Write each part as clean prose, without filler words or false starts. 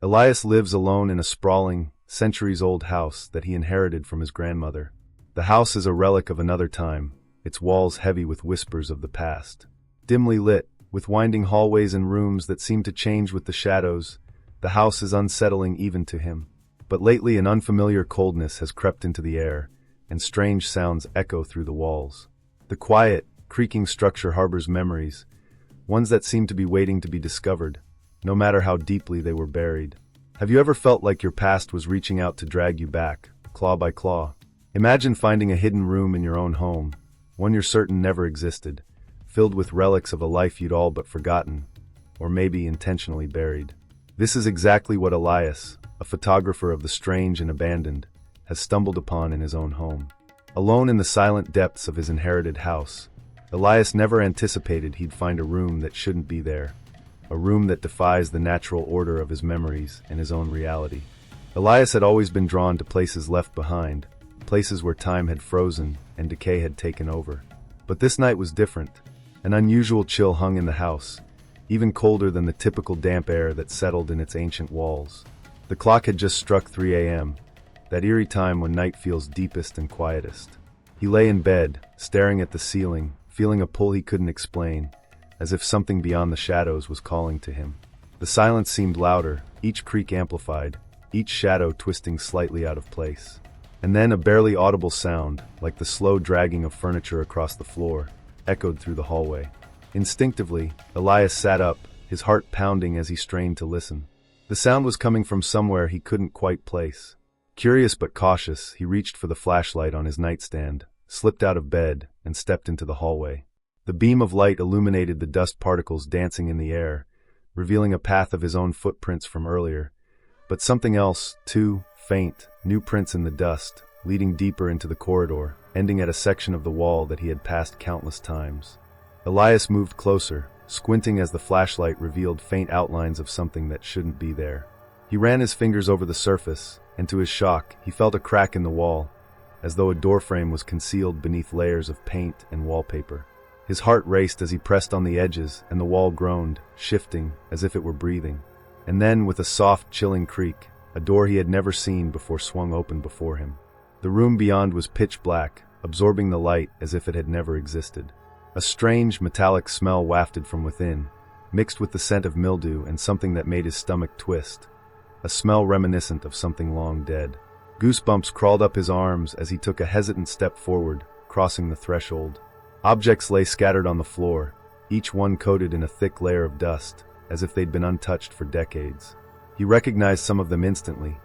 Elias lives alone in a sprawling, centuries-old house that he inherited from his grandmother. The house is a relic of another time, its walls heavy with whispers of the past. Dimly lit, with winding hallways and rooms that seem to change with the shadows, the house is unsettling even to him. But lately an unfamiliar coldness has crept into the air, and strange sounds echo through the walls. The quiet, creaking structure harbors memories, ones that seem to be waiting to be discovered, no matter how deeply they were buried. Have you ever felt like your past was reaching out to drag you back, claw by claw? Imagine finding a hidden room in your own home, one you're certain never existed, filled with relics of a life you'd all but forgotten, or maybe intentionally buried. This is exactly what Elias, a photographer of the strange and abandoned, has stumbled upon in his own home. Alone in the silent depths of his inherited house, Elias never anticipated he'd find a room that shouldn't be there, a room that defies the natural order of his memories and his own reality. Elias had always been drawn to places left behind, places where time had frozen and decay had taken over. But this night was different. An unusual chill hung in the house, even colder than the typical damp air that settled in its ancient walls. The clock had just struck 3 a.m., that eerie time when night feels deepest and quietest. He lay in bed, staring at the ceiling, feeling a pull he couldn't explain, as if something beyond the shadows was calling to him. The silence seemed louder, each creak amplified, each shadow twisting slightly out of place. And then a barely audible sound, like the slow dragging of furniture across the floor, echoed through the hallway. Instinctively, Elias sat up, his heart pounding as he strained to listen. The sound was coming from somewhere he couldn't quite place. Curious but cautious, he reached for the flashlight on his nightstand, slipped out of bed, and stepped into the hallway. The beam of light illuminated the dust particles dancing in the air, revealing a path of his own footprints from earlier. But something else, too, faint, new prints in the dust, leading deeper into the corridor, ending at a section of the wall that he had passed countless times. Elias moved closer, squinting as the flashlight revealed faint outlines of something that shouldn't be there. He ran his fingers over the surface, and to his shock, he felt a crack in the wall, as though a doorframe was concealed beneath layers of paint and wallpaper. His heart raced as he pressed on the edges, and the wall groaned, shifting, as if it were breathing. And then, with a soft, chilling creak, a door he had never seen before swung open before him. The room beyond was pitch black, absorbing the light as if it had never existed. A strange, metallic smell wafted from within, mixed with the scent of mildew and something that made his stomach twist. A smell reminiscent of something long dead. Goosebumps crawled up his arms as he took a hesitant step forward, crossing the threshold. Objects lay scattered on the floor, each one coated in a thick layer of dust, as if they'd been untouched for decades. He recognized some of them instantly.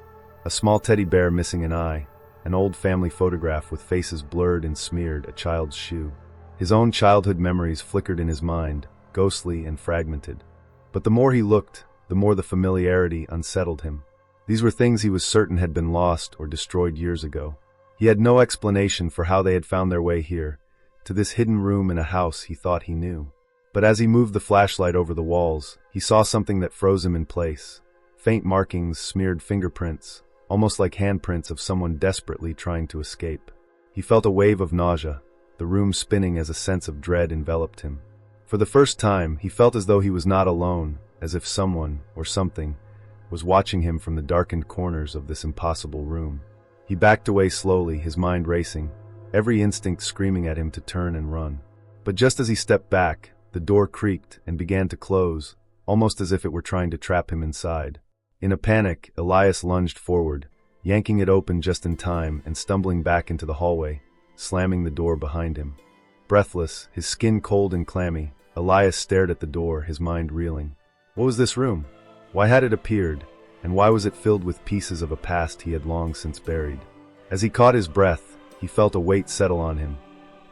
A small teddy bear missing an eye, an old family photograph with faces blurred and smeared, a child's shoe. His own childhood memories flickered in his mind, ghostly and fragmented. But the more he looked, the more the familiarity unsettled him. These were things he was certain had been lost or destroyed years ago. He had no explanation for how they had found their way here, to this hidden room in a house he thought he knew. But as he moved the flashlight over the walls, he saw something that froze him in place. Faint markings, smeared fingerprints, almost like handprints of someone desperately trying to escape. He felt a wave of nausea, the room spinning as a sense of dread enveloped him. For the first time, he felt as though he was not alone, as if someone, or something, was watching him from the darkened corners of this impossible room. He backed away slowly, his mind racing, every instinct screaming at him to turn and run. But just as he stepped back, the door creaked and began to close, almost as if it were trying to trap him inside. In a panic, Elias lunged forward, yanking it open just in time and stumbling back into the hallway, slamming the door behind him. Breathless, his skin cold and clammy, Elias stared at the door, his mind reeling. What was this room? Why had it appeared, and why was it filled with pieces of a past he had long since buried? As he caught his breath, he felt a weight settle on him,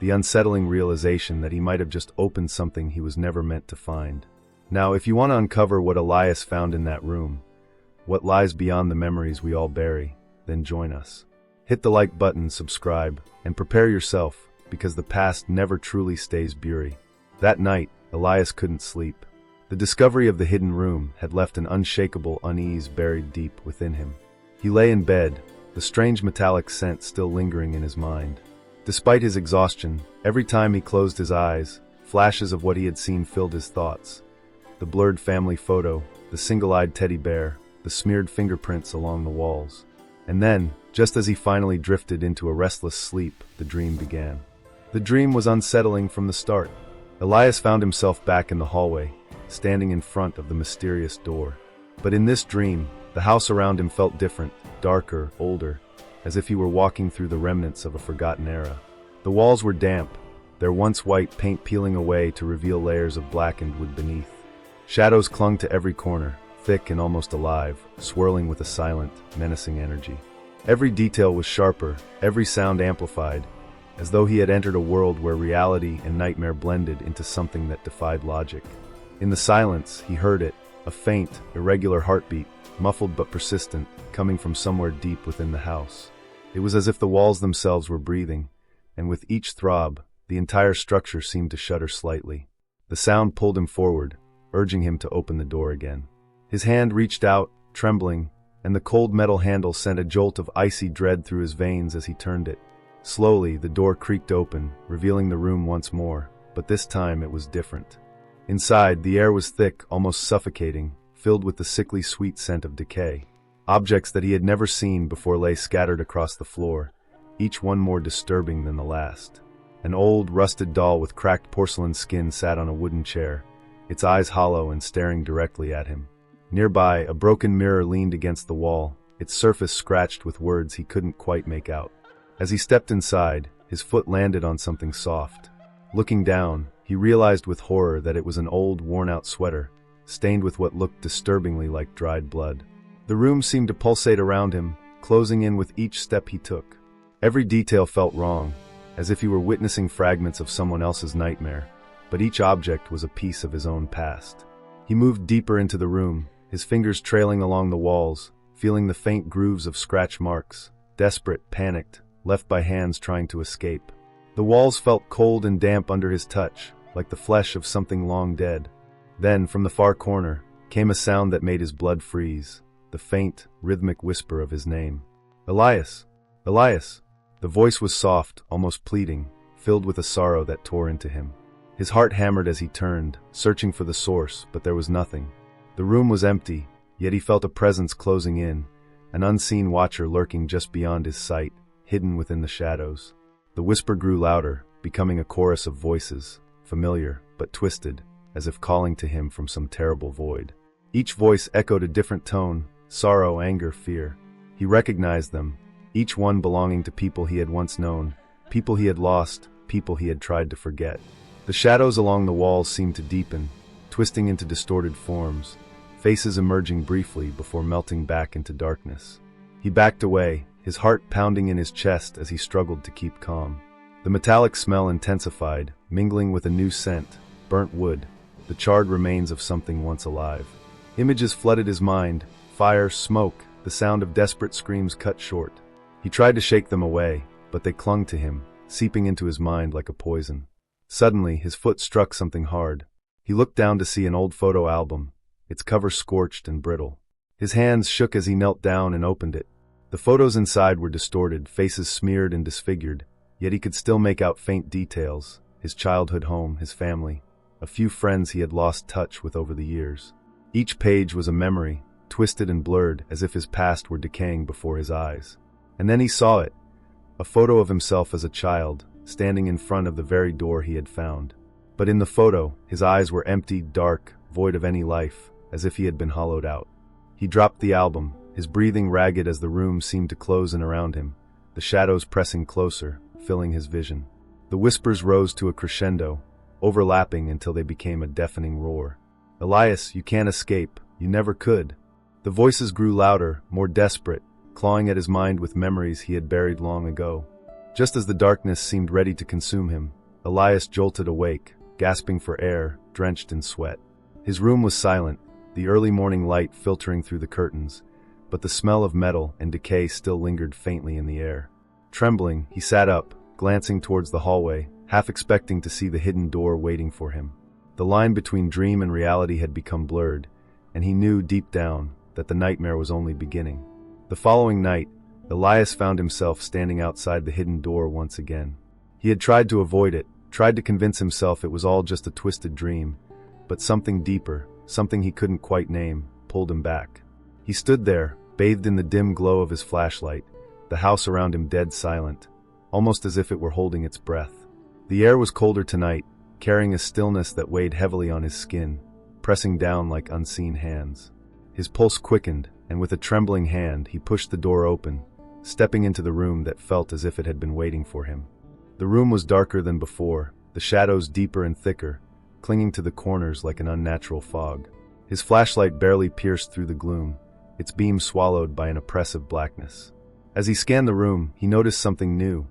the unsettling realization that he might have just opened something he was never meant to find. Now, if you want to uncover what Elias found in that room, what lies beyond the memories we all bury, then join us. Hit the like button, subscribe, and prepare yourself, because the past never truly stays buried. That night, Elias couldn't sleep. The discovery of the hidden room had left an unshakable unease buried deep within him. He lay in bed, the strange metallic scent still lingering in his mind. Despite his exhaustion, every time he closed his eyes, flashes of what he had seen filled his thoughts. The blurred family photo, the single-eyed teddy bear, the smeared fingerprints along the walls. And then, just as he finally drifted into a restless sleep, the dream began. The dream was unsettling from the start. Elias found himself back in the hallway, standing in front of the mysterious door. But in this dream, the house around him felt different, darker, older, as if he were walking through the remnants of a forgotten era. The walls were damp, their once white paint peeling away to reveal layers of blackened wood beneath. Shadows clung to every corner, thick and almost alive, swirling with a silent, menacing energy. Every detail was sharper, every sound amplified, as though he had entered a world where reality and nightmare blended into something that defied logic. In the silence, he heard it, a faint, irregular heartbeat, muffled but persistent, coming from somewhere deep within the house. It was as if the walls themselves were breathing, and with each throb, the entire structure seemed to shudder slightly. The sound pulled him forward, urging him to open the door again. His hand reached out, trembling, and the cold metal handle sent a jolt of icy dread through his veins as he turned it. Slowly, the door creaked open, revealing the room once more, but this time it was different. Inside, the air was thick, almost suffocating, filled with the sickly sweet scent of decay. Objects that he had never seen before lay scattered across the floor, each one more disturbing than the last. An old, rusted doll with cracked porcelain skin sat on a wooden chair, its eyes hollow and staring directly at him. Nearby, a broken mirror leaned against the wall, its surface scratched with words he couldn't quite make out. As he stepped inside, his foot landed on something soft. Looking down, he realized with horror that it was an old, worn-out sweater, stained with what looked disturbingly like dried blood. The room seemed to pulsate around him, closing in with each step he took. Every detail felt wrong, as if he were witnessing fragments of someone else's nightmare, but each object was a piece of his own past. He moved deeper into the room, his fingers trailing along the walls, feeling the faint grooves of scratch marks, desperate, panicked, left by hands trying to escape. The walls felt cold and damp under his touch, like the flesh of something long dead. Then, from the far corner, came a sound that made his blood freeze, the faint, rhythmic whisper of his name. "Elias! Elias!" The voice was soft, almost pleading, filled with a sorrow that tore into him. His heart hammered as he turned, searching for the source, but there was nothing. The room was empty, yet he felt a presence closing in, an unseen watcher lurking just beyond his sight, hidden within the shadows. The whisper grew louder, becoming a chorus of voices, familiar, but twisted, as if calling to him from some terrible void. Each voice echoed a different tone, sorrow, anger, fear. He recognized them, each one belonging to people he had once known, people he had lost, people he had tried to forget. The shadows along the walls seemed to deepen, twisting into distorted forms, faces emerging briefly before melting back into darkness. He backed away, his heart pounding in his chest as he struggled to keep calm. The metallic smell intensified, mingling with a new scent, burnt wood, the charred remains of something once alive. Images flooded his mind, fire, smoke, the sound of desperate screams cut short. He tried to shake them away, but they clung to him, seeping into his mind like a poison. Suddenly, his foot struck something hard. He looked down to see an old photo album, its cover scorched and brittle. His hands shook as he knelt down and opened it. The photos inside were distorted, faces smeared and disfigured, yet he could still make out faint details, his childhood home, his family, a few friends he had lost touch with over the years. Each page was a memory, twisted and blurred as if his past were decaying before his eyes. And then he saw it, a photo of himself as a child, standing in front of the very door he had found. But in the photo, his eyes were empty, dark, void of any life, as if he had been hollowed out. He dropped the album, his breathing ragged as the room seemed to close in around him, the shadows pressing closer, filling his vision. The whispers rose to a crescendo, overlapping until they became a deafening roar. "Elias, you can't escape, you never could." The voices grew louder, more desperate, clawing at his mind with memories he had buried long ago. Just as the darkness seemed ready to consume him, Elias jolted awake, gasping for air, drenched in sweat. His room was silent, the early morning light filtering through the curtains, but the smell of metal and decay still lingered faintly in the air. Trembling, he sat up, glancing towards the hallway, half expecting to see the hidden door waiting for him. The line between dream and reality had become blurred, and he knew deep down that the nightmare was only beginning. The following night, Elias found himself standing outside the hidden door once again. He had tried to avoid it, tried to convince himself it was all just a twisted dream, but something deeper, something he couldn't quite name, pulled him back. He stood there, bathed in the dim glow of his flashlight, the house around him dead silent, almost as if it were holding its breath. The air was colder tonight, carrying a stillness that weighed heavily on his skin, pressing down like unseen hands. His pulse quickened, and with a trembling hand he pushed the door open, stepping into the room that felt as if it had been waiting for him. The room was darker than before, the shadows deeper and thicker, clinging to the corners like an unnatural fog. His flashlight barely pierced through the gloom, its beam swallowed by an oppressive blackness. As he scanned the room, he noticed something new.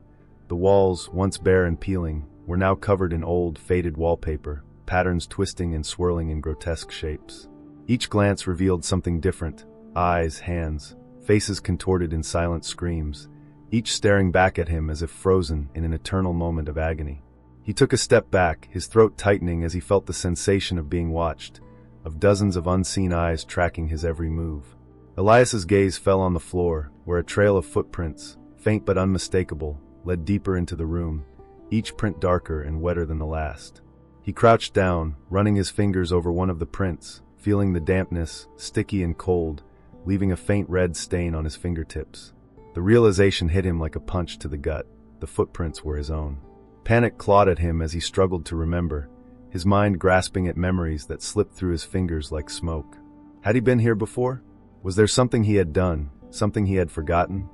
The walls, once bare and peeling, were now covered in old, faded wallpaper, patterns twisting and swirling in grotesque shapes. Each glance revealed something different: eyes, hands, faces contorted in silent screams, each staring back at him as if frozen in an eternal moment of agony. He took a step back, his throat tightening as he felt the sensation of being watched, of dozens of unseen eyes tracking his every move. Elias's gaze fell on the floor, where a trail of footprints, faint but unmistakable, led deeper into the room, each print darker and wetter than the last. He crouched down, running his fingers over one of the prints, feeling the dampness, sticky and cold, leaving a faint red stain on his fingertips. The realization hit him like a punch to the gut. The footprints were his own. Panic clawed at him as he struggled to remember, his mind grasping at memories that slipped through his fingers like smoke. Had he been here before? Was there something he had done, something he had forgotten?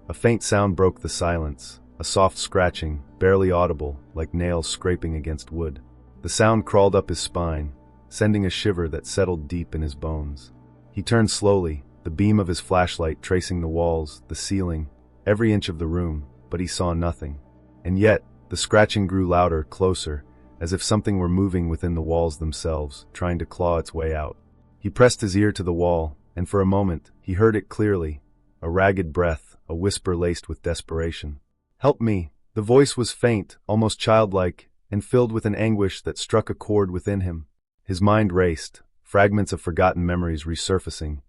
A faint sound broke the silence, a soft scratching, barely audible, like nails scraping against wood. The sound crawled up his spine, sending a shiver that settled deep in his bones. He turned slowly, the beam of his flashlight tracing the walls, the ceiling, every inch of the room, but he saw nothing. And yet, the scratching grew louder, closer, as if something were moving within the walls themselves, trying to claw its way out. He pressed his ear to the wall, and for a moment, he heard it clearly, a ragged breath, a whisper laced with desperation. "Help me!" The voice was faint, almost childlike, and filled with an anguish that struck a chord within him. His mind raced, fragments of forgotten memories resurfacing,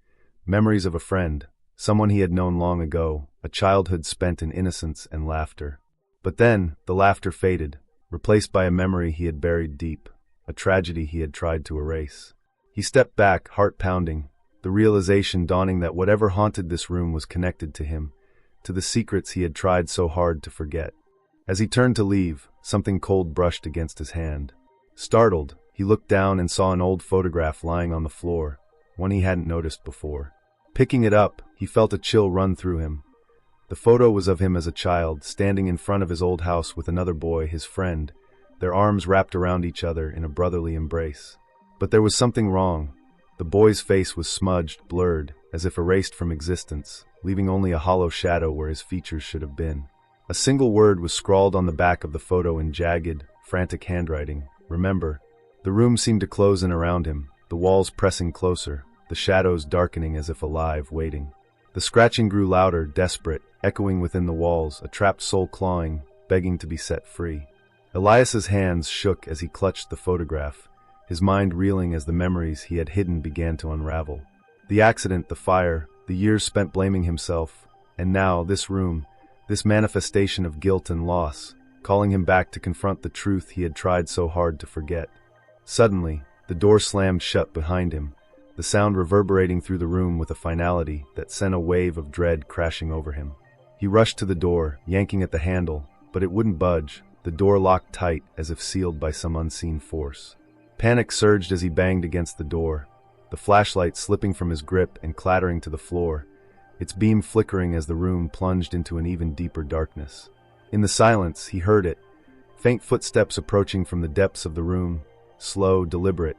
memories of a friend, someone he had known long ago, a childhood spent in innocence and laughter. But then, the laughter faded, replaced by a memory he had buried deep, a tragedy he had tried to erase. He stepped back, heart pounding, the realization dawning that whatever haunted this room was connected to him, to the secrets he had tried so hard to forget. As he turned to leave, something cold brushed against his hand. Startled, he looked down and saw an old photograph lying on the floor, one he hadn't noticed before. Picking it up, he felt a chill run through him. The photo was of him as a child, standing in front of his old house with another boy, his friend, their arms wrapped around each other in a brotherly embrace. But there was something wrong. The boy's face was smudged, blurred, as if erased from existence, leaving only a hollow shadow where his features should have been. A single word was scrawled on the back of the photo in jagged, frantic handwriting: "Remember." The room seemed to close in around him, the walls pressing closer, the shadows darkening as if alive, waiting. The scratching grew louder, desperate, echoing within the walls, a trapped soul clawing, begging to be set free. Elias's hands shook as he clutched the photograph, his mind reeling as the memories he had hidden began to unravel. The accident, the fire, the years spent blaming himself, and now this room, this manifestation of guilt and loss, calling him back to confront the truth he had tried so hard to forget. Suddenly, the door slammed shut behind him, the sound reverberating through the room with a finality that sent a wave of dread crashing over him. He rushed to the door, yanking at the handle, but it wouldn't budge, the door locked tight as if sealed by some unseen force. Panic surged as he banged against the door, the flashlight slipping from his grip and clattering to the floor, its beam flickering as the room plunged into an even deeper darkness. In the silence, he heard it, faint footsteps approaching from the depths of the room, slow, deliberate,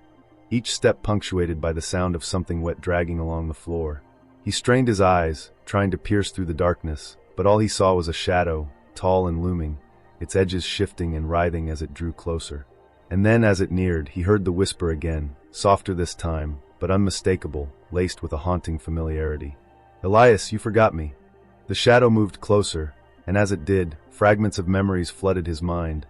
each step punctuated by the sound of something wet dragging along the floor. He strained his eyes, trying to pierce through the darkness, but all he saw was a shadow, tall and looming, its edges shifting and writhing as it drew closer. And then, as it neared, he heard the whisper again, softer this time, but unmistakable, laced with a haunting familiarity. "Elias, you forgot me." The shadow moved closer, and as it did, fragments of memories flooded his mind.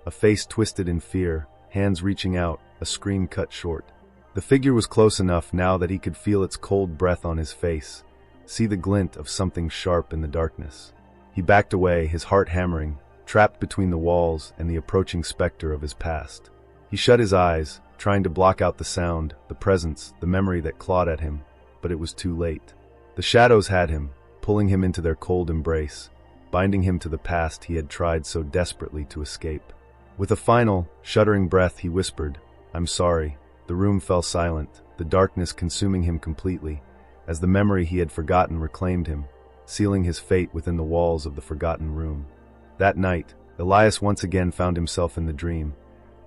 A face twisted in fear, hands reaching out, a scream cut short. The figure was close enough now that he could feel its cold breath on his face, see the glint of something sharp in the darkness. He backed away, his heart hammering, trapped between the walls and the approaching specter of his past. He shut his eyes, trying to block out the sound, the presence, the memory that clawed at him, but it was too late. The shadows had him, pulling him into their cold embrace, binding him to the past he had tried so desperately to escape. With a final, shuddering breath, he whispered, "I'm sorry." The room fell silent, the darkness consuming him completely, as the memory he had forgotten reclaimed him, sealing his fate within the walls of the forgotten room. That night, Elias once again found himself in the dream,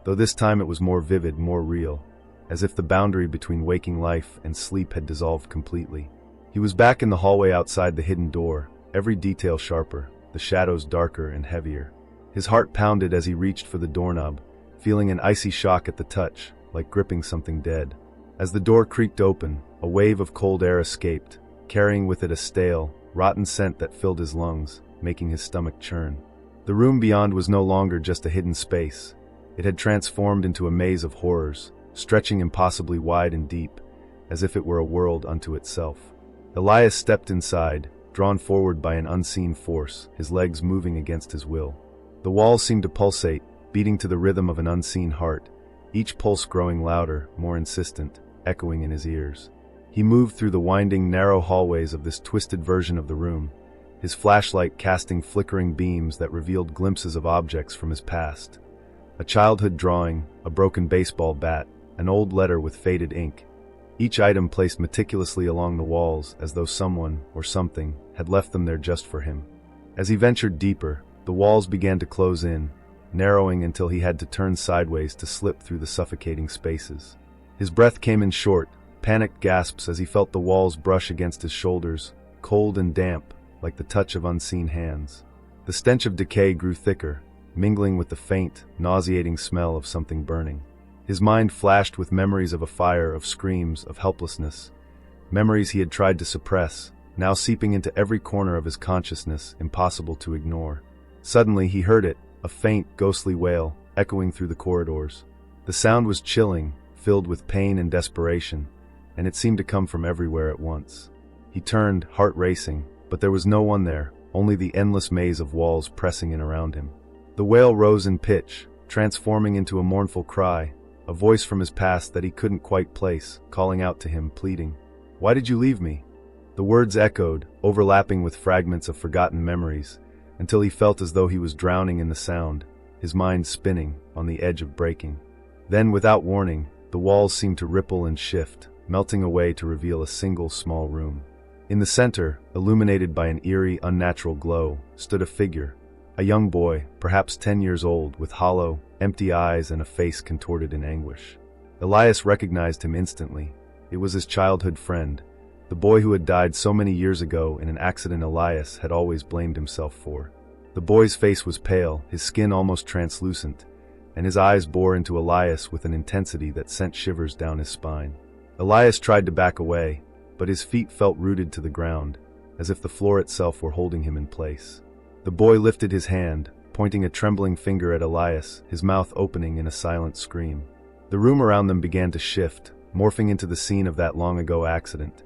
though this time it was more vivid, more real, as if the boundary between waking life and sleep had dissolved completely. He was back in the hallway outside the hidden door, every detail sharper, the shadows darker and heavier. His heart pounded as he reached for the doorknob, feeling an icy shock at the touch, like gripping something dead. As the door creaked open, a wave of cold air escaped, carrying with it a stale, rotten scent that filled his lungs, making his stomach churn. The room beyond was no longer just a hidden space. It had transformed into a maze of horrors, stretching impossibly wide and deep, as if it were a world unto itself. Elias stepped inside, drawn forward by an unseen force, his legs moving against his will. The walls seemed to pulsate, beating to the rhythm of an unseen heart, each pulse growing louder, more insistent, echoing in his ears. He moved through the winding, narrow hallways of this twisted version of the room, his flashlight casting flickering beams that revealed glimpses of objects from his past. A childhood drawing, a broken baseball bat, an old letter with faded ink, each item placed meticulously along the walls as though someone, or something, had left them there just for him. As he ventured deeper, the walls began to close in, narrowing until he had to turn sideways to slip through the suffocating spaces. His breath came in short, panicked gasps as he felt the walls brush against his shoulders, cold and damp, like the touch of unseen hands. The stench of decay grew thicker, mingling with the faint, nauseating smell of something burning. His mind flashed with memories of a fire, of screams, of helplessness, memories he had tried to suppress, now seeping into every corner of his consciousness, impossible to ignore. Suddenly he heard it, a faint, ghostly wail, echoing through the corridors. The sound was chilling, filled with pain and desperation, and it seemed to come from everywhere at once. He turned, heart racing, but there was no one there, only the endless maze of walls pressing in around him. The wail rose in pitch, transforming into a mournful cry, a voice from his past that he couldn't quite place, calling out to him, pleading, "Why did you leave me?" The words echoed, overlapping with fragments of forgotten memories, until he felt as though he was drowning in the sound, his mind spinning, on the edge of breaking. Then, without warning, the walls seemed to ripple and shift, melting away to reveal a single small room. In the center, illuminated by an eerie, unnatural glow, stood a figure, a young boy, perhaps 10 years old, with hollow, empty eyes and a face contorted in anguish. Elias recognized him instantly. It was his childhood friend, the boy who had died so many years ago in an accident Elias had always blamed himself for. The boy's face was pale, his skin almost translucent, and his eyes bore into Elias with an intensity that sent shivers down his spine. Elias tried to back away, but his feet felt rooted to the ground, as if the floor itself were holding him in place. The boy lifted his hand, pointing a trembling finger at Elias, his mouth opening in a silent scream. The room around them began to shift, morphing into the scene of that long-ago accident.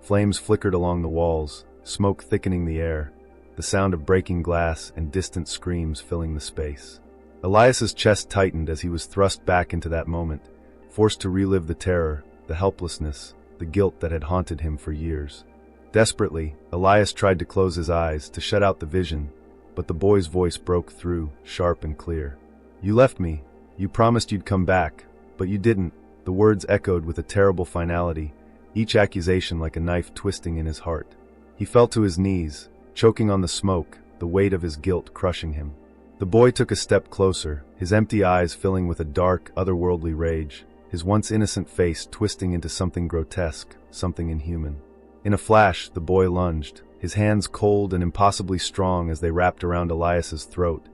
Flames flickered along the walls, smoke thickening the air, the sound of breaking glass and distant screams filling the space. Elias's chest tightened as he was thrust back into that moment, forced to relive the terror, the helplessness, the guilt that had haunted him for years. Desperately, Elias tried to close his eyes, to shut out the vision, but the boy's voice broke through, sharp and clear. "You left me. You promised you'd come back, but you didn't." The words echoed with a terrible finality, each accusation like a knife twisting in his heart. He fell to his knees, choking on the smoke, the weight of his guilt crushing him. The boy took a step closer, his empty eyes filling with a dark, otherworldly rage, his once innocent face twisting into something grotesque, something inhuman. In a flash, the boy lunged, his hands cold and impossibly strong as they wrapped around Elias's throat,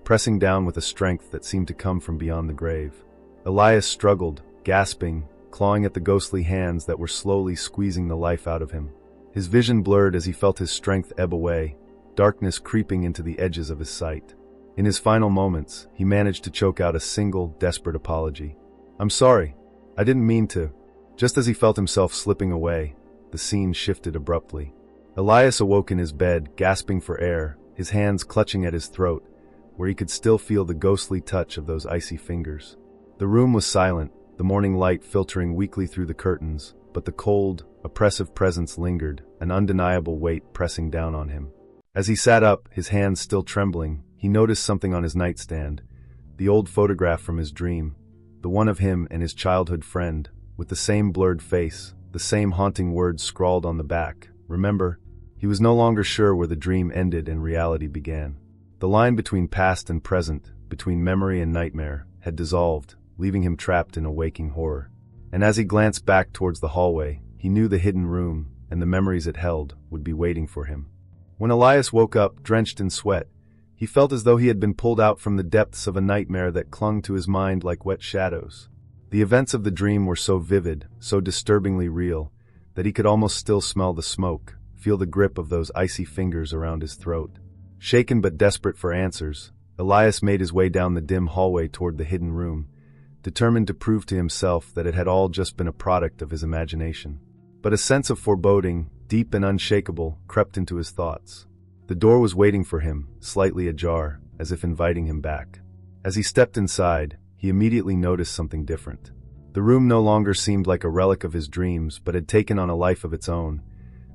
pressing down with a strength that seemed to come from beyond the grave. Elias struggled, gasping, clawing at the ghostly hands that were slowly squeezing the life out of him. His vision blurred as he felt his strength ebb away, darkness creeping into the edges of his sight. In his final moments, he managed to choke out a single, desperate apology. "I'm sorry. I didn't mean to." Just as he felt himself slipping away, the scene shifted abruptly. Elias awoke in his bed, gasping for air, his hands clutching at his throat, where he could still feel the ghostly touch of those icy fingers. The room was silent, the morning light filtering weakly through the curtains, but the cold, oppressive presence lingered, an undeniable weight pressing down on him. As he sat up, his hands still trembling, he noticed something on his nightstand, the old photograph from his dream, the one of him and his childhood friend, with the same blurred face, the same haunting words scrawled on the back. Remember? He was no longer sure where the dream ended and reality began. The line between past and present, between memory and nightmare, had dissolved, leaving him trapped in a waking horror. And as he glanced back towards the hallway, he knew the hidden room, and the memories it held, would be waiting for him. When Elias woke up, drenched in sweat, he felt as though he had been pulled out from the depths of a nightmare that clung to his mind like wet shadows. The events of the dream were so vivid, so disturbingly real, that he could almost still smell the smoke, feel the grip of those icy fingers around his throat. Shaken but desperate for answers, Elias made his way down the dim hallway toward the hidden room, determined to prove to himself that it had all just been a product of his imagination. But a sense of foreboding, deep and unshakable, crept into his thoughts. The door was waiting for him, slightly ajar, as if inviting him back. As he stepped inside, he immediately noticed something different. The room no longer seemed like a relic of his dreams, but had taken on a life of its own,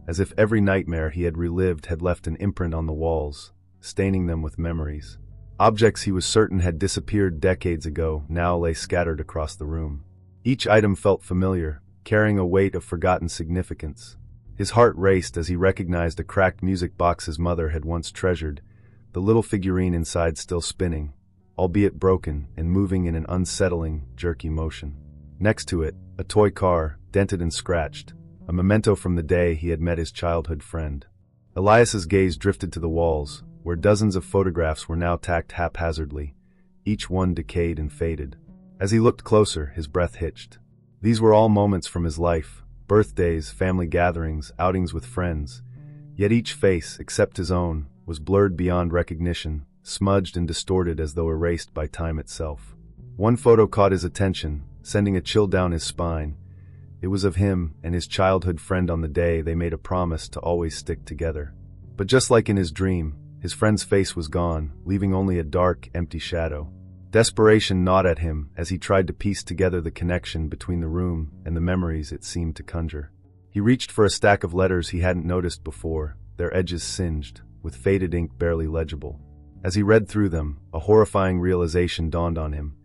as if every nightmare he had relived had left an imprint on the walls, staining them with memories. Objects he was certain had disappeared decades ago now lay scattered across the room. Each item felt familiar, carrying a weight of forgotten significance. His heart raced as he recognized a cracked music box his mother had once treasured, the little figurine inside still spinning, albeit broken and moving in an unsettling, jerky motion. Next to it, a toy car, dented and scratched, a memento from the day he had met his childhood friend. Elias's gaze drifted to the walls, where dozens of photographs were now tacked haphazardly, each one decayed and faded. As he looked closer, his breath hitched. These were all moments from his life, birthdays, family gatherings, outings with friends. Yet each face, except his own, was blurred beyond recognition, smudged and distorted as though erased by time itself. One photo caught his attention, sending a chill down his spine. It was of him and his childhood friend on the day they made a promise to always stick together. But just like in his dream, his friend's face was gone, leaving only a dark, empty shadow. Desperation gnawed at him as he tried to piece together the connection between the room and the memories it seemed to conjure. He reached for a stack of letters he hadn't noticed before, their edges singed, with faded ink barely legible. As he read through them, a horrifying realization dawned on him.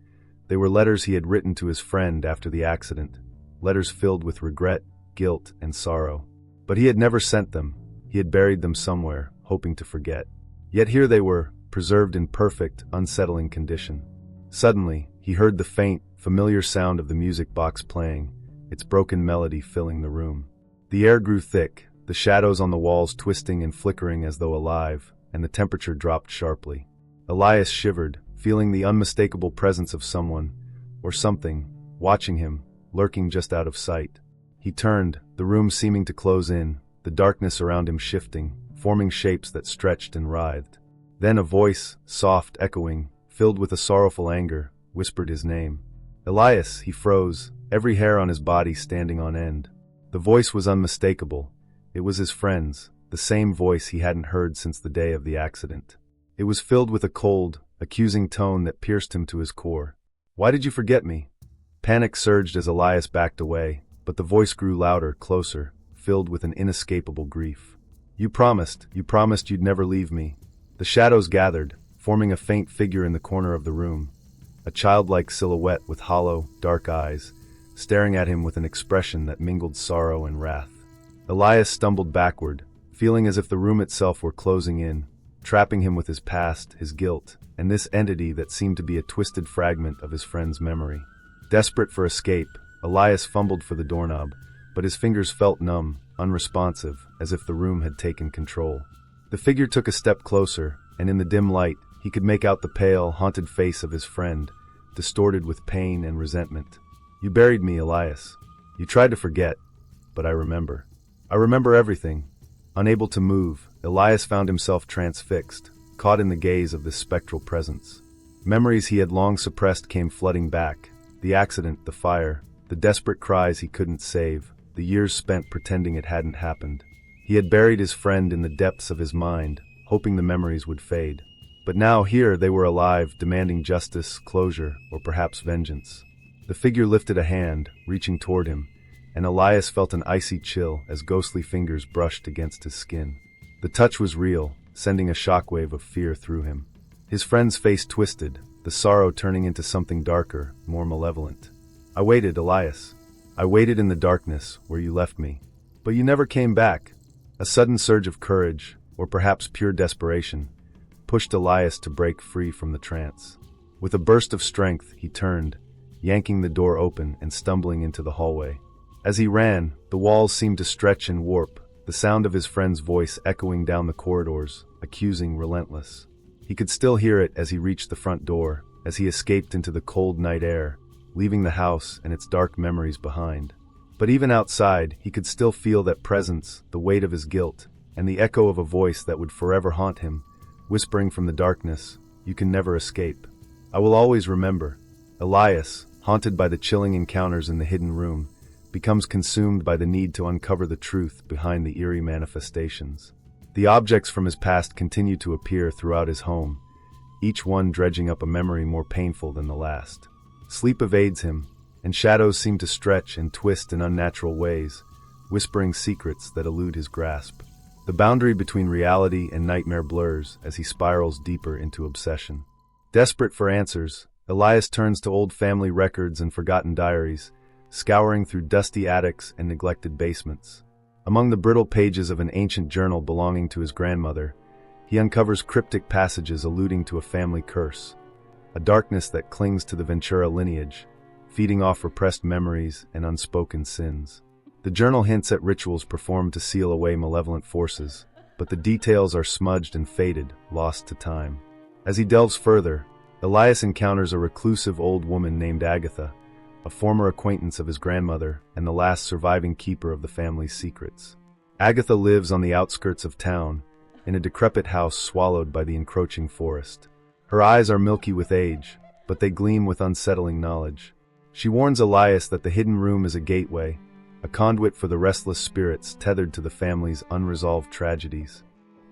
They were letters he had written to his friend after the accident, letters filled with regret, guilt, and sorrow. But he had never sent them. He had buried them somewhere, hoping to forget. Yet here they were, preserved in perfect, unsettling condition. Suddenly, he heard the faint, familiar sound of the music box playing, its broken melody filling the room. The air grew thick, the shadows on the walls twisting and flickering as though alive, and the temperature dropped sharply. Elias shivered, feeling the unmistakable presence of someone, or something, watching him, lurking just out of sight. He turned, the room seeming to close in, the darkness around him shifting, forming shapes that stretched and writhed. Then a voice, soft, echoing, filled with a sorrowful anger, whispered his name. Elias, he froze, every hair on his body standing on end. The voice was unmistakable. It was his friend's, the same voice he hadn't heard since the day of the accident. It was filled with a cold, accusing tone that pierced him to his core. "Why did you forget me?" Panic surged as Elias backed away, but the voice grew louder, closer, filled with an inescapable grief. You promised you'd never leave me." The shadows gathered, forming a faint figure in the corner of the room, a childlike silhouette with hollow, dark eyes, staring at him with an expression that mingled sorrow and wrath. Elias stumbled backward, feeling as if the room itself were closing in, trapping him with his past, his guilt, and this entity that seemed to be a twisted fragment of his friend's memory. Desperate for escape, Elias fumbled for the doorknob, but his fingers felt numb, unresponsive, as if the room had taken control. The figure took a step closer, and in the dim light, he could make out the pale, haunted face of his friend, distorted with pain and resentment. "You buried me, Elias. You tried to forget, but I remember. I remember everything." Unable to move, Elias found himself transfixed, caught in the gaze of this spectral presence. Memories he had long suppressed came flooding back. The accident, the fire, the desperate cries he couldn't save, the years spent pretending it hadn't happened. He had buried his friend in the depths of his mind, hoping the memories would fade. But now here they were alive, demanding justice, closure, or perhaps vengeance. The figure lifted a hand, reaching toward him, and Elias felt an icy chill as ghostly fingers brushed against his skin. The touch was real, sending a shockwave of fear through him. His friend's face twisted, the sorrow turning into something darker, more malevolent. "I waited, Elias. I waited in the darkness, where you left me. But you never came back." A sudden surge of courage, or perhaps pure desperation, pushed Elias to break free from the trance. With a burst of strength, he turned, yanking the door open and stumbling into the hallway. As he ran, the walls seemed to stretch and warp, the sound of his friend's voice echoing down the corridors, accusing, relentless. He could still hear it as he reached the front door, as he escaped into the cold night air, leaving the house and its dark memories behind. But even outside, he could still feel that presence, the weight of his guilt, and the echo of a voice that would forever haunt him, whispering from the darkness, "You can never escape." "I will always remember." Elias, haunted by the chilling encounters in the hidden room, becomes consumed by the need to uncover the truth behind the eerie manifestations. The objects from his past continue to appear throughout his home, each one dredging up a memory more painful than the last. Sleep evades him, and shadows seem to stretch and twist in unnatural ways, whispering secrets that elude his grasp. The boundary between reality and nightmare blurs as he spirals deeper into obsession. Desperate for answers, Elias turns to old family records and forgotten diaries, scouring through dusty attics and neglected basements. Among the brittle pages of an ancient journal belonging to his grandmother, he uncovers cryptic passages alluding to a family curse, a darkness that clings to the Ventura lineage, feeding off repressed memories and unspoken sins. The journal hints at rituals performed to seal away malevolent forces, but the details are smudged and faded, lost to time. As he delves further, Elias encounters a reclusive old woman named Agatha, a former acquaintance of his grandmother and the last surviving keeper of the family's secrets. Agatha lives on the outskirts of town, in a decrepit house swallowed by the encroaching forest. Her eyes are milky with age, but they gleam with unsettling knowledge. She warns Elias that the hidden room is a gateway, a conduit for the restless spirits tethered to the family's unresolved tragedies.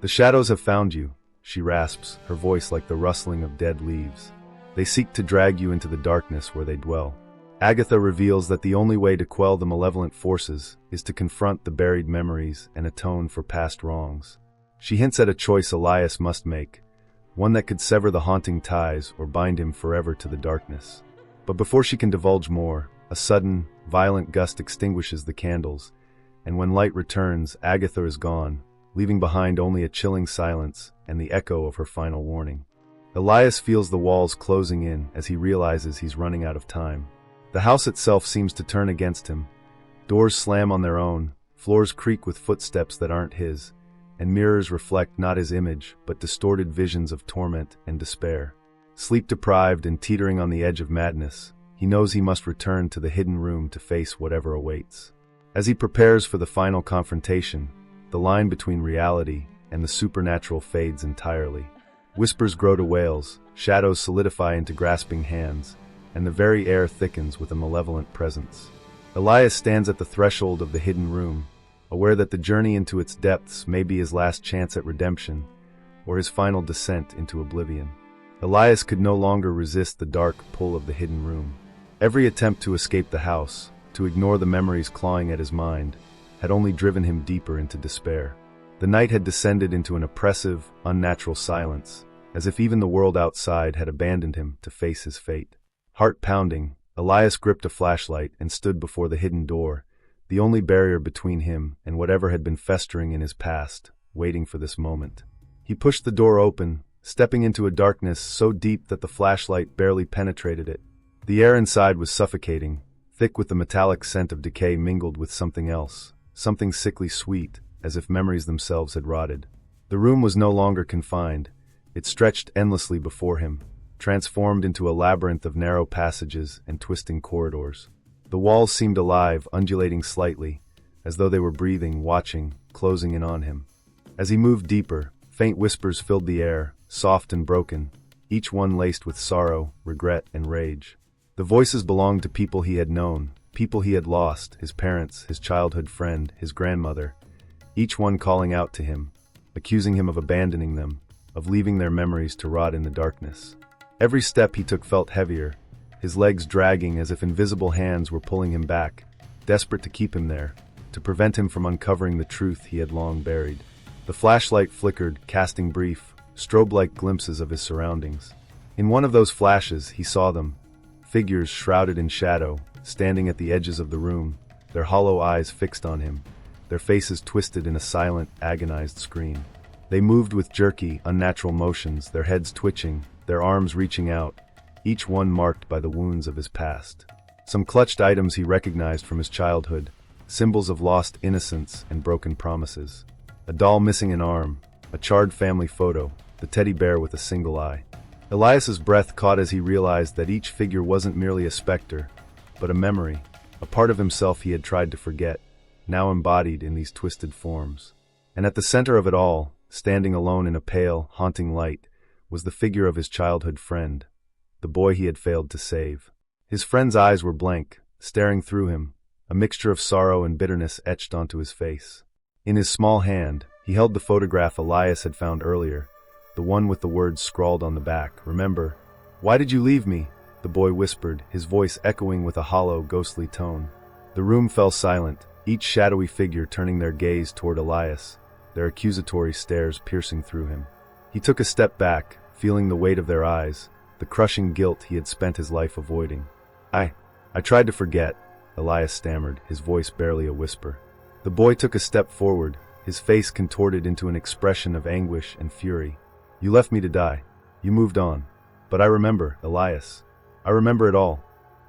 "The shadows have found you," she rasps, her voice like the rustling of dead leaves. "They seek to drag you into the darkness where they dwell." Agatha reveals that the only way to quell the malevolent forces is to confront the buried memories and atone for past wrongs. She hints at a choice Elias must make, one that could sever the haunting ties or bind him forever to the darkness. But before she can divulge more, a sudden, violent gust extinguishes the candles, and when light returns, Agatha is gone, leaving behind only a chilling silence and the echo of her final warning. Elias feels the walls closing in as he realizes he's running out of time. The house itself seems to turn against him. Doors slam on their own, floors creak with footsteps that aren't his, and mirrors reflect not his image, but distorted visions of torment and despair. Sleep-deprived and teetering on the edge of madness, he knows he must return to the hidden room to face whatever awaits. As he prepares for the final confrontation, the line between reality and the supernatural fades entirely. Whispers grow to wails, shadows solidify into grasping hands, and the very air thickens with a malevolent presence. Elias stands at the threshold of the hidden room, aware that the journey into its depths may be his last chance at redemption, or his final descent into oblivion. Elias could no longer resist the dark pull of the hidden room. Every attempt to escape the house, to ignore the memories clawing at his mind, had only driven him deeper into despair. The night had descended into an oppressive, unnatural silence, as if even the world outside had abandoned him to face his fate. Heart pounding, Elias gripped a flashlight and stood before the hidden door, the only barrier between him and whatever had been festering in his past, waiting for this moment. He pushed the door open, stepping into a darkness so deep that the flashlight barely penetrated it. The air inside was suffocating, thick with the metallic scent of decay mingled with something else, something sickly sweet, as if memories themselves had rotted. The room was no longer confined. It stretched endlessly before him, transformed into a labyrinth of narrow passages and twisting corridors. The walls seemed alive, undulating slightly, as though they were breathing, watching, closing in on him. As he moved deeper, faint whispers filled the air, soft and broken, each one laced with sorrow, regret, and rage. The voices belonged to people he had known, people he had lost, his parents, his childhood friend, his grandmother, each one calling out to him, accusing him of abandoning them, of leaving their memories to rot in the darkness. Every step he took felt heavier, his legs dragging as if invisible hands were pulling him back, desperate to keep him there, to prevent him from uncovering the truth he had long buried. The flashlight flickered, casting brief, strobe-like glimpses of his surroundings. In one of those flashes, he saw them, figures shrouded in shadow, standing at the edges of the room, their hollow eyes fixed on him, their faces twisted in a silent, agonized scream. They moved with jerky, unnatural motions, their heads twitching, their arms reaching out, each one marked by the wounds of his past. Some clutched items he recognized from his childhood, symbols of lost innocence and broken promises. A doll missing an arm, a charred family photo, the teddy bear with a single eye. Elias's breath caught as he realized that each figure wasn't merely a specter, but a memory, a part of himself he had tried to forget, now embodied in these twisted forms. And at the center of it all, standing alone in a pale, haunting light, was the figure of his childhood friend, the boy he had failed to save. His friend's eyes were blank, staring through him, a mixture of sorrow and bitterness etched onto his face. In his small hand, he held the photograph Elias had found earlier, the one with the words scrawled on the back. "Remember, why did you leave me?" the boy whispered, his voice echoing with a hollow, ghostly tone. The room fell silent, each shadowy figure turning their gaze toward Elias, their accusatory stares piercing through him. He took a step back, feeling the weight of their eyes, the crushing guilt he had spent his life avoiding. I tried to forget," Elias stammered, his voice barely a whisper. The boy took a step forward, his face contorted into an expression of anguish and fury. "You left me to die. You moved on. But I remember, Elias. I remember it all."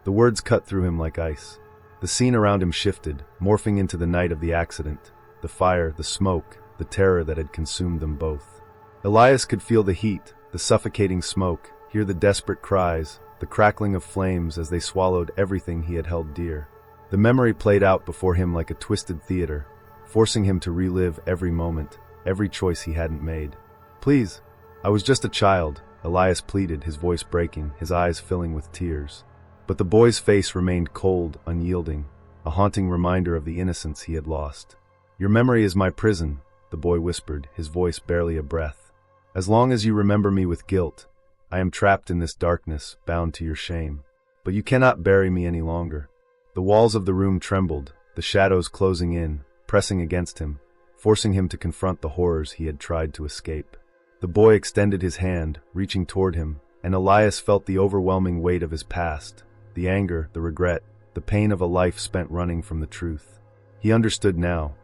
The words cut through him like ice. The scene around him shifted, morphing into the night of the accident, the fire, the smoke, the terror that had consumed them both. Elias could feel the heat, the suffocating smoke, hear the desperate cries, the crackling of flames as they swallowed everything he had held dear. The memory played out before him like a twisted theater, forcing him to relive every moment, every choice he hadn't made. "Please, I was just a child," Elias pleaded, his voice breaking, his eyes filling with tears. But the boy's face remained cold, unyielding, a haunting reminder of the innocence he had lost. "Your memory is my prison," the boy whispered, his voice barely a breath. "As long as you remember me with guilt, I am trapped in this darkness, bound to your shame. But you cannot bury me any longer." The walls of the room trembled, the shadows closing in, pressing against him, forcing him to confront the horrors he had tried to escape. The boy extended his hand, reaching toward him, and Elias felt the overwhelming weight of his past, the anger, the regret, the pain of a life spent running from the truth. He understood now.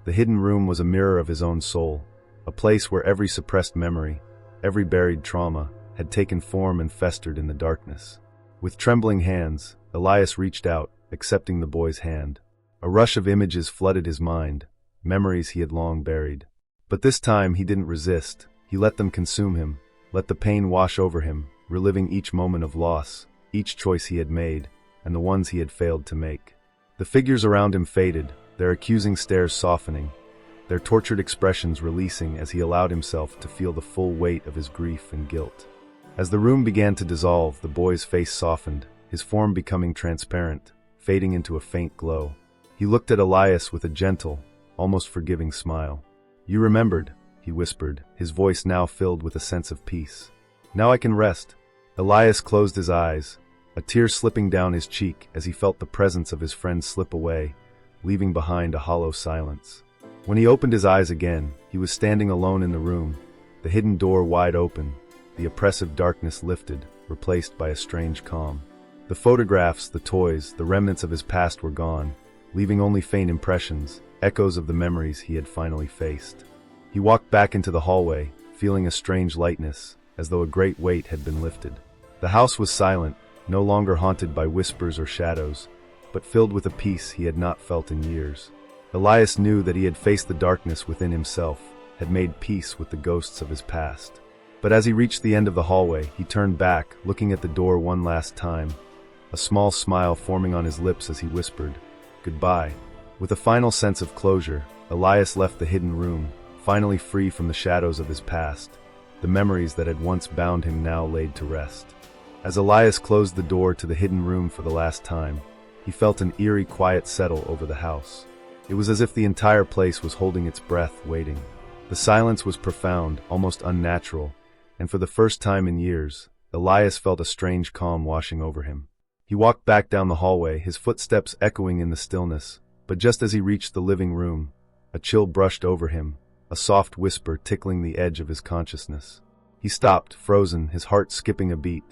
The hidden room was a mirror of his own soul, a place where every suppressed memory, every buried trauma, had taken form and festered in the darkness. With trembling hands, Elias reached out, accepting the boy's hand. A rush of images flooded his mind, memories he had long buried. But this time he didn't resist. He let them consume him, let the pain wash over him, reliving each moment of loss, each choice he had made, and the ones he had failed to make. The figures around him faded, their accusing stares softening, their tortured expressions releasing as he allowed himself to feel the full weight of his grief and guilt. As the room began to dissolve, the boy's face softened, his form becoming transparent, fading into a faint glow. He looked at Elias with a gentle, almost forgiving smile. "You remembered," he whispered, his voice now filled with a sense of peace. "Now I can rest." Elias closed his eyes, a tear slipping down his cheek as he felt the presence of his friend slip away, leaving behind a hollow silence. When he opened his eyes again, he was standing alone in the room, the hidden door wide open, the oppressive darkness lifted, replaced by a strange calm. The photographs, the toys, the remnants of his past were gone, leaving only faint impressions, echoes of the memories he had finally faced. He walked back into the hallway, feeling a strange lightness, as though a great weight had been lifted. The house was silent, no longer haunted by whispers or shadows, but filled with a peace he had not felt in years. Elias knew that he had faced the darkness within himself, had made peace with the ghosts of his past. But as he reached the end of the hallway, he turned back, looking at the door one last time, a small smile forming on his lips as he whispered, "Goodbye." With a final sense of closure, Elias left the hidden room, finally free from the shadows of his past, the memories that had once bound him now laid to rest. As Elias closed the door to the hidden room for the last time, he felt an eerie quiet settle over the house. It was as if the entire place was holding its breath, waiting. The silence was profound, almost unnatural, and for the first time in years, Elias felt a strange calm washing over him. He walked back down the hallway, his footsteps echoing in the stillness, but just as he reached the living room, a chill brushed over him, a soft whisper tickling the edge of his consciousness. He stopped, frozen, his heart skipping a beat.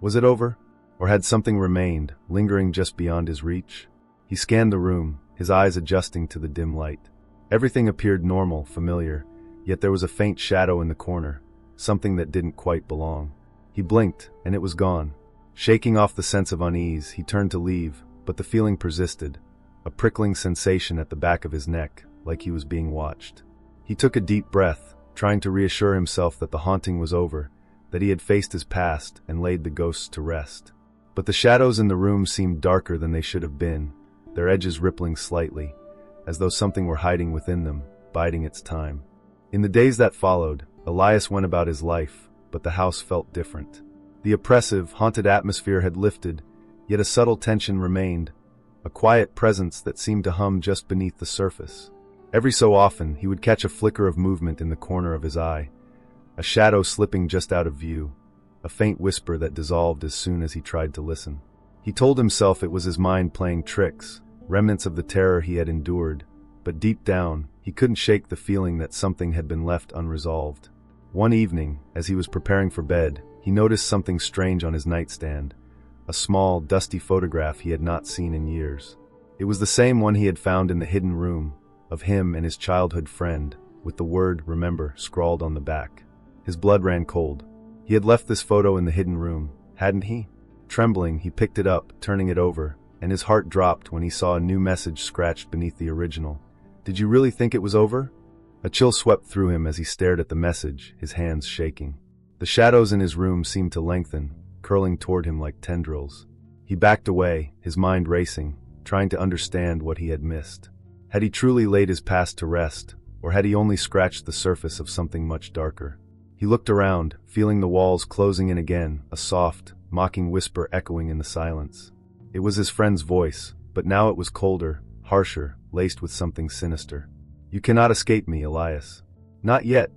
Was it over? Or had something remained, lingering just beyond his reach? He scanned the room, his eyes adjusting to the dim light. Everything appeared normal, familiar, yet there was a faint shadow in the corner, something that didn't quite belong. He blinked, and it was gone. Shaking off the sense of unease, he turned to leave, but the feeling persisted, a prickling sensation at the back of his neck, like he was being watched. He took a deep breath, trying to reassure himself that the haunting was over, that he had faced his past and laid the ghosts to rest. But the shadows in the room seemed darker than they should have been, their edges rippling slightly, as though something were hiding within them, biding its time. In the days that followed, Elias went about his life, but the house felt different. The oppressive, haunted atmosphere had lifted, yet a subtle tension remained, a quiet presence that seemed to hum just beneath the surface. Every so often, he would catch a flicker of movement in the corner of his eye, a shadow slipping just out of view, a faint whisper that dissolved as soon as he tried to listen. He told himself it was his mind playing tricks, remnants of the terror he had endured, but deep down, he couldn't shake the feeling that something had been left unresolved. One evening, as he was preparing for bed, he noticed something strange on his nightstand, a small, dusty photograph he had not seen in years. It was the same one he had found in the hidden room, of him and his childhood friend, with the word "remember" scrawled on the back. His blood ran cold. He had left this photo in the hidden room, hadn't he? Trembling, he picked it up, turning it over, and his heart dropped when he saw a new message scratched beneath the original. "Did you really think it was over?" A chill swept through him as he stared at the message, his hands shaking. The shadows in his room seemed to lengthen, curling toward him like tendrils. He backed away, his mind racing, trying to understand what he had missed. Had he truly laid his past to rest, or had he only scratched the surface of something much darker? He looked around, feeling the walls closing in again, a soft, mocking whisper echoing in the silence. It was his friend's voice, but now it was colder, harsher, laced with something sinister. "You cannot escape me, Elias." Not yet.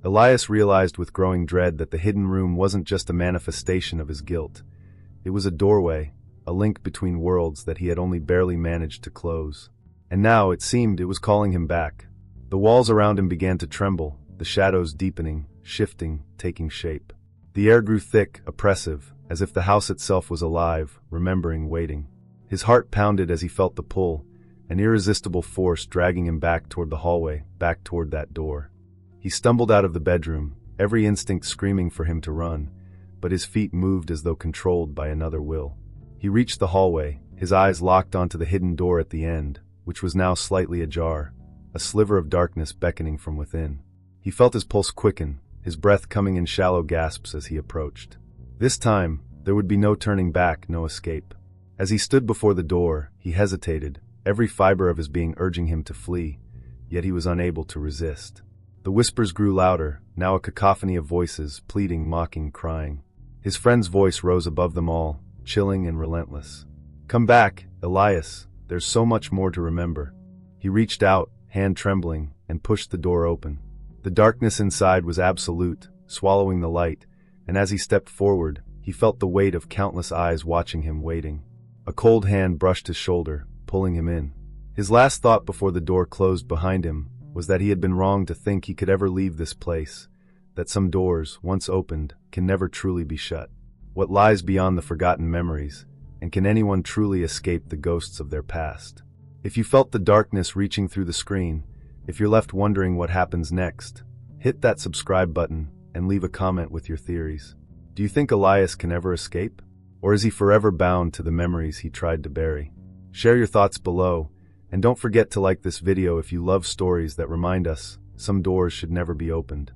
Elias realized with growing dread that the hidden room wasn't just a manifestation of his guilt. It was a doorway, a link between worlds that he had only barely managed to close. And now, it seemed, it was calling him back. The walls around him began to tremble, the shadows deepening, shifting, taking shape. The air grew thick, oppressive, as if the house itself was alive, remembering, waiting. His heart pounded as he felt the pull, an irresistible force dragging him back toward the hallway, back toward that door. He stumbled out of the bedroom, every instinct screaming for him to run, but his feet moved as though controlled by another will. He reached the hallway, his eyes locked onto the hidden door at the end, which was now slightly ajar, a sliver of darkness beckoning from within. He felt his pulse quicken, his breath coming in shallow gasps as he approached. This time, there would be no turning back, no escape. As he stood before the door, he hesitated, every fiber of his being urging him to flee, yet he was unable to resist. The whispers grew louder, now a cacophony of voices, pleading, mocking, crying. His friend's voice rose above them all, chilling and relentless. "Come back, Elias. There's so much more to remember." He reached out, hand trembling, and pushed the door open. The darkness inside was absolute, swallowing the light, and as he stepped forward, he felt the weight of countless eyes watching him, waiting. A cold hand brushed his shoulder, pulling him in. His last thought before the door closed behind him was that he had been wrong to think he could ever leave this place, that some doors, once opened, can never truly be shut. What lies beyond the forgotten memories, and can anyone truly escape the ghosts of their past? If you felt the darkness reaching through the screen, if you're left wondering what happens next, hit that subscribe button and leave a comment with your theories. Do you think Elias can ever escape? Or is he forever bound to the memories he tried to bury? Share your thoughts below, and don't forget to like this video if you love stories that remind us some doors should never be opened.